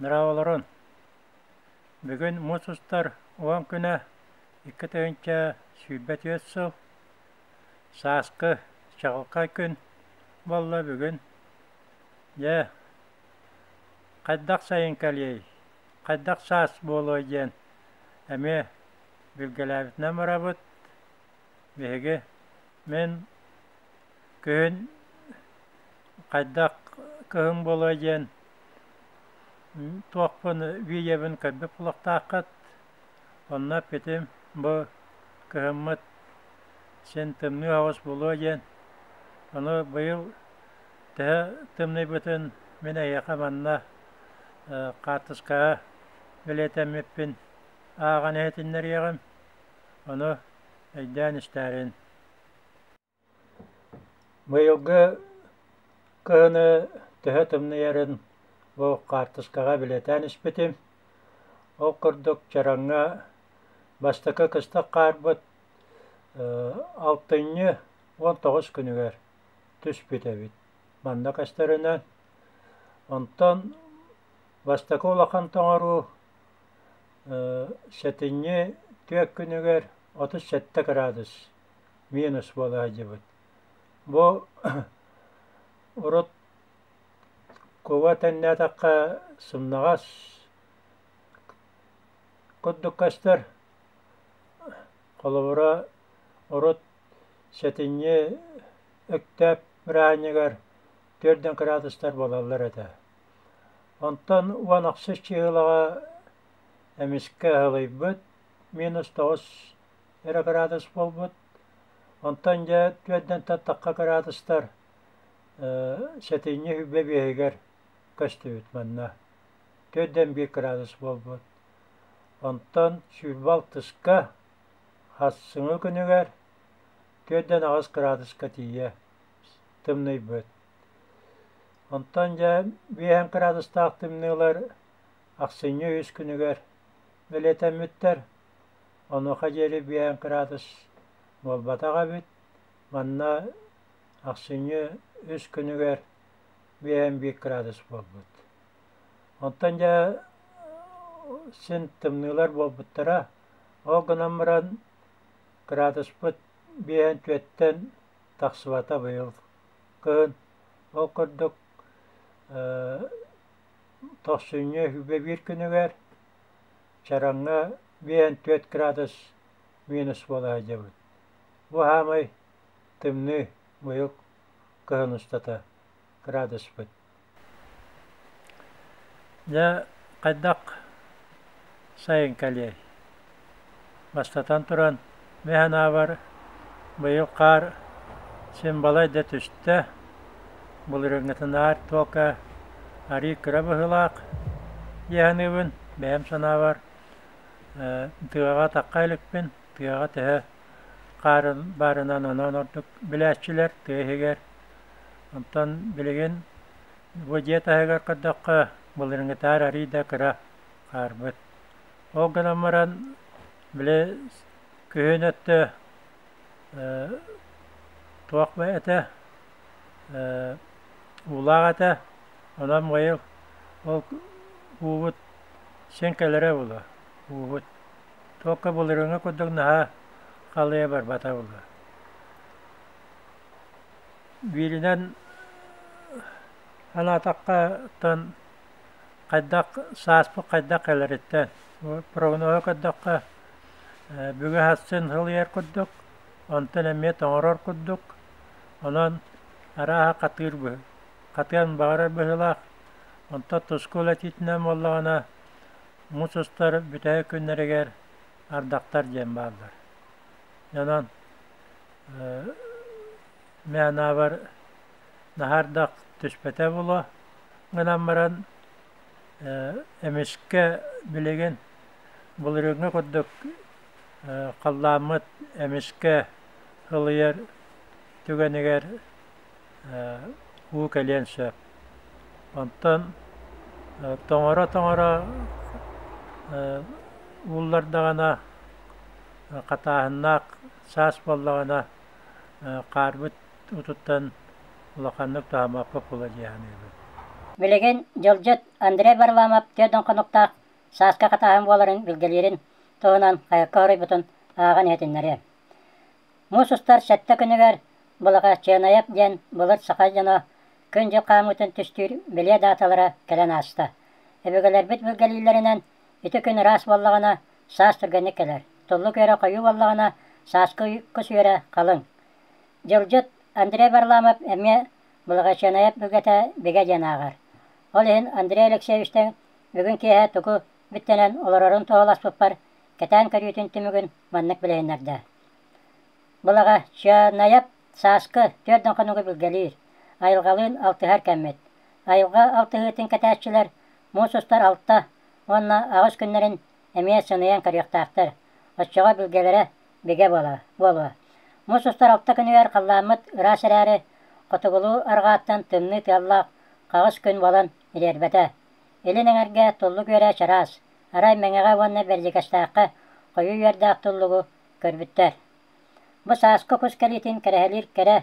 Нраволорон. Бүгін мұсыстар оған күні 2 түйінші сүйбет өтсіл. Сасқы шағылқа күн болла бүгін. Қайдақ сайын кәлей, қайдақ сас болу еден. Әме білгіләбітіне марабыт. Беге мен күн қайдақ күн болу еден. Тоқпын виебін көбі пұлықтақыт. Онна петім бұ күхімміт сен тымны ауыз болу еден. Оны бұйыл тымны бұтын мен аяқа манна қатысқаға білетемеппін аған әтінлер еғім. Оны әйден істәрін. Бұйылғы күхіні түхі тымны ерін бұл қартысқаға білетен іспетім. Ол күрдік жараңға бастықы қыстық қарбыт 6-19 күнігер түспет әбет. Манда қастарынан. Онтан бастықы олақан тоңару 7-2 күнігер 37 градус минус бола әдебіт. Бұл ұрыт Кова тәннәтаққа сымнағас күддік кастар қолыбыра ұрыт сәтінне үктәп бірәнегер 4 градустар болалар әді. Онтан уан ақсыз чиғылаға әміскі ғылай бұд, -9 градус бол бұд. Онтан жа 4 таттаққа градустар сәтінне хүбе бейгер көсті өтманна. 4-1 градус бол бұд. Онтан шүлбал тұсқа хассыңы күнігер 4-9 градусқа тие тымный бұд. Онтан жа 5 градустақ тымнылар ақсыны 3 күнігер білетеміттер. Онуға жері 5 градус бол батаға бүд. Манна ақсыны 3 күнігер 5-1 градус бол бұд. Онтан жа сен тымнылар бол бұттыра, ол ғынамыран градус бұд 5-4-тен тақсыбата бұйыл. Күн, ол күрдік 91 күнігер чараңға 5-4 градус минус бола әді бұд. Бұл хамай тымны бұйыл күн ұстата градус бұд. Ja қайдақ сайын кәлей. Бастатан тұран мән авар бұйыл қар сен балайды түсті. Бұл рөңгетін ар тоқа ари күрі бұғылақ. Яғынығын бәйім сана бар. Тығаға таққайлықпен, тығаға тігі қарын барынан онан ордық біләтшілер тығығығар. Онтан білеген бұл жетағығар қырдаққа бұл рөңгетар арида күрі қар бұд. Ол ғынамыран біле күйін өтті тоқ бай әті, улақ әті, онан ғайыл ол ұғыт сенкелері бұлы. Ұғыт. Тоққа бұл рөңі күдік наға қалыя бар бата бұлы. Билінен анатаққа тон қайдақ саспы қайдақ әліреттен. Прогнозы күддіққа бүгі хатсын ғылияр күддік, онтын әме тоңырар күддік, онан араға қатыр бұ. Қатырын бағарар бұғылақ, онта тұскул әтетінен болағына мұсыстар бүтәйі күннерігер ардақтар жем бағылар. Онан мән авар нахардақ түспәті бұлы, ғынамыран әмескі білеген бұл рөңі күддік қалламыт әмескі ғылияр түгенігер ұғы кәлен сөп. Онтан тоңыра ұллардағына қатағыннақ сас болағына қарбыт ұтыттан ұлақанлық тағамаққа пұла жияны. Билеген жылжыт Андрей Варламов төдөн конуктак сааска катаһын боларын билгелерин тоонан кайыкка орой бутун ааган этиннере. Мусустар сәтте күнігер бұлыға ченаяп ден бұлыр сақай жано күн жыл қамытын түстір біле даталара кәлен асты. Эбігілер біт білгелілерінен үті күн рас боллағына саас түргенік келер. Тұллы көре қойу боллағына саасқы күс өре қалың. Жылжыт Андрей Варламов әме бұлыға ченаяп бүгеті біге ден ағар. Ол ең Андрей Алексеевичтен бүгін кейе тұқы біттенен оларарын тоғылас бұппар кәтән көретін түмігін маннық білейінлерді. Бұлаға ченаяп саасқы төрден қануғы білгелер. Айылғалын алтығар кәммет. Айылға алтығытын кәтәтшілер мұсыстар алтта, онна ағыз күнлерін әме сынайын көріқтақтыр. Отчаға білгелері беге болуы. Мұсыстар алтта күнігер қалламыт ұрас әрәрі қотығылу арғаттан тымны тыллақ қағыз күн болан ерербәті. Елінің әрге тұллы көре шарас. Арай мәңеға онны бәрдекастақы қойу ердақ тұллығы көрбіттер. Бұ саасқы күз кәлетін кәрәхелер кәрі.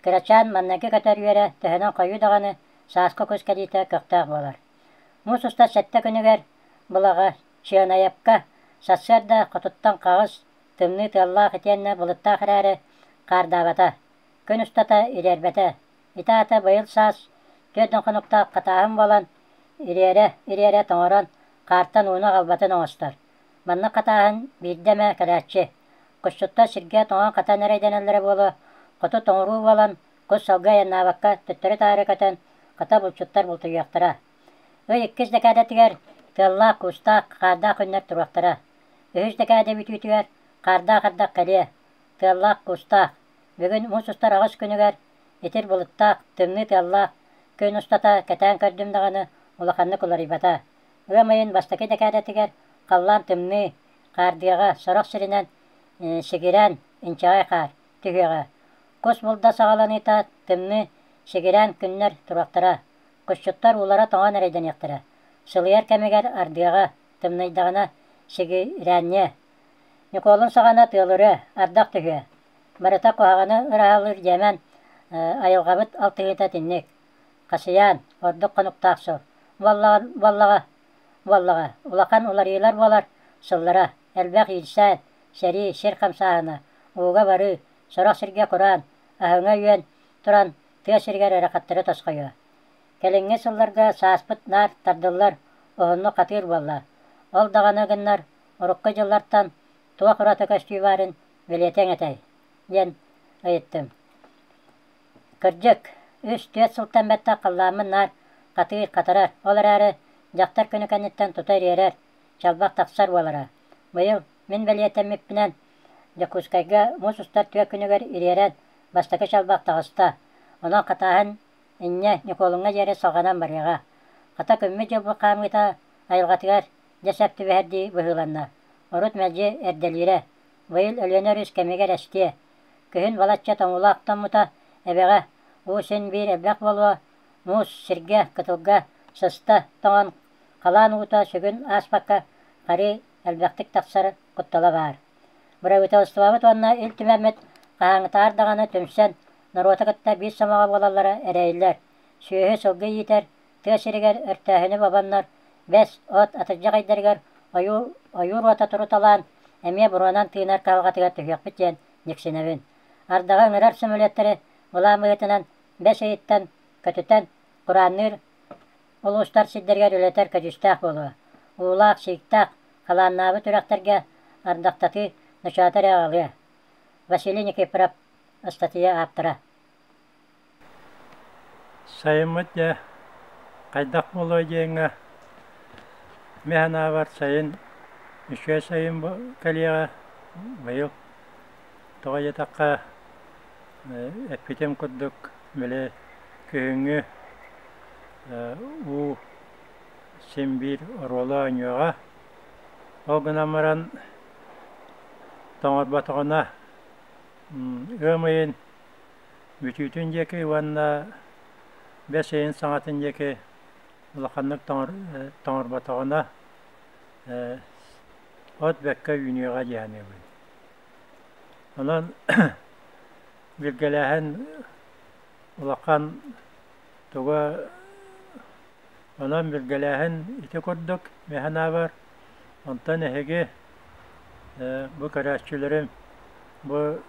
Кірачан маннағы көтер үйері түхінен қойу дағаны саасқы күз кәлеті көқтақ болар. Мұсыста сәтті күнігер бұлаға ченаяпқа сатсырда құтыттан қағыз тымны тыллақ етенні бұлытта қырәрі қардабата. Күн ұстата ирербәті. Итааты бұйыл саас төдін құнықта қатағын болан ирере тоңыран қартан уына қалбатын оңыстар. Манны қатағын бейдеме кәрәтші. Құшшытта сірге тоңан қатан әрейденелері болу, құты тоңыру болан, құс салға яннабаққа түттірі тары көтен қата бұлчыттар бұлты үйақтыра. Өй иккіз дәкәдетігер тылла құста қарда күннер тұрақтыра. Өйіз дәкәде бүтүйтігер қарда кәле, тылла құста. Бүгін мұсыстар ағыз күнігер, етір бұлыттақ, тымны тылла, күн ұстата кәтән көрдімдіғаны ұлақанны құларибата. Өймайын бастаки дәкәдетігер қаллан тымны қардыға сұрақ сірінен шегерен инчағай қар түхеға. Құс бұлда сағалан ета тымны шегерен күннер тұрақтыра. Құшчыттар улара тоңан әрейден яқтыра. Сылыяр кәмегер ардыға тымнайдағына шегеренне. Николын сағана тылыры ардақ түхе. Барыта қоғаны ұрағалыр жәмен айылғабыт алтығыта тіннек. Қасыян, ордық қонуқтақсы. Валлаға. Улақан уларыйлар болар сыллара. Әлбәқ елсән, сәри, сер қамсағына. Уға бары, сұрақ сірге құран. Ахыңа үйен тұран тыға сіргер әрақаттыры тосқойы. Кәліңге сылларға сааспыт нар тардылар. Оғынны қатыр болла. Ол дағаны гыннар ұрыққы жыллартан туа құраты көстүй барын білетен әтәй. Ен айыттым. Кырджык, үш төт сылтан бәтті қалламын нар қатыр қатырар. Олар әрі жақтар күні кәнеттен тұтар ерер. Жалбақ тақсар болара. Бұйыл мен білетен меппінен Jakускайга мұсыстар төе күнігер иререн бастақы жалбақ тағыста. Онан қатағын инне Николыңа жере соғанан барыға. Қата көмі жобы қамыта айылғатығар жәсәпті бәрді бұғыланна. Орут мәлже әрделері. Бұйыл өлөнер үз кәмегер әсте. Күхін балатча тоңула ақтан мұта әбеға. Усын бір әбәқ болуа. Мұс, сірге, күтілға, сыста, тоңан, қалан ұта сүгін аспаққа қари әлбәқтік тақсары құттала бар. Бұра ұстывабыт онна үлтімәмет қағаңыта ардағаны түмсен наротықытта бес самаға болалары әрәйілер. Сүйі сылғы етер, түйесірігер өртәхіні бабаннар, бәс от атыжа қайдергер, ойур ота тұруталан, әме бұруанан тыйнар қалғатыға түхек бітен нексеневін. Ардаған ұрар сүмілеттері бұла мұғытынан бәс айыттан, көтітен, құранныр, ұлыстар сиддергер өлетер көжістақ болуы. Улақ, сиктақ, қаланнабы түрәқтерге ардақтаты нұшатыр ағылы. Василий Никифоров ыстатыя аптыра. Сайымыт я қайдақ болуы дейіңі мәхана бар сайын үшке сайын кәлеға байыл тоға етаққа әппетем күрдік біле күйіңі у сенбір ролы өңеға оғын амаран тоңыр батығына өмейін бүтүтін жеке ванна бәсейін саңатын жеке ұлақанлық тоңыр батығына от бәкке үйнеға жияны бұл. Онан білгеләхін ұлақан тұға Ondan bilgelehin iti kurduk mehana var. Ondan ehege bu karaççılarım bu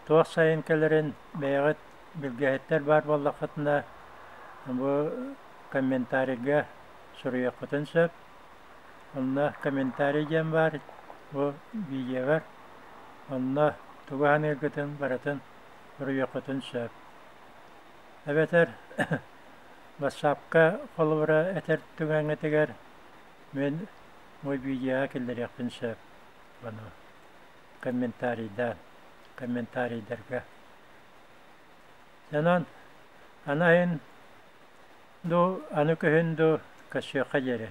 toğ sayınkelerin meygat bilgehetler var vallakatına bu kommentariga soruya kutun söp. Onunla kommentariyem var. Bu video var. Onunla tuğan ergütün baratın soruya kutun söp. Evet WhatsApp'ka follower'a eter tügäňe teger men bu videoya kelder ýakyn söp. Bana kommentarilerge. Senan anayın do anukehün do kaşıqa yeri.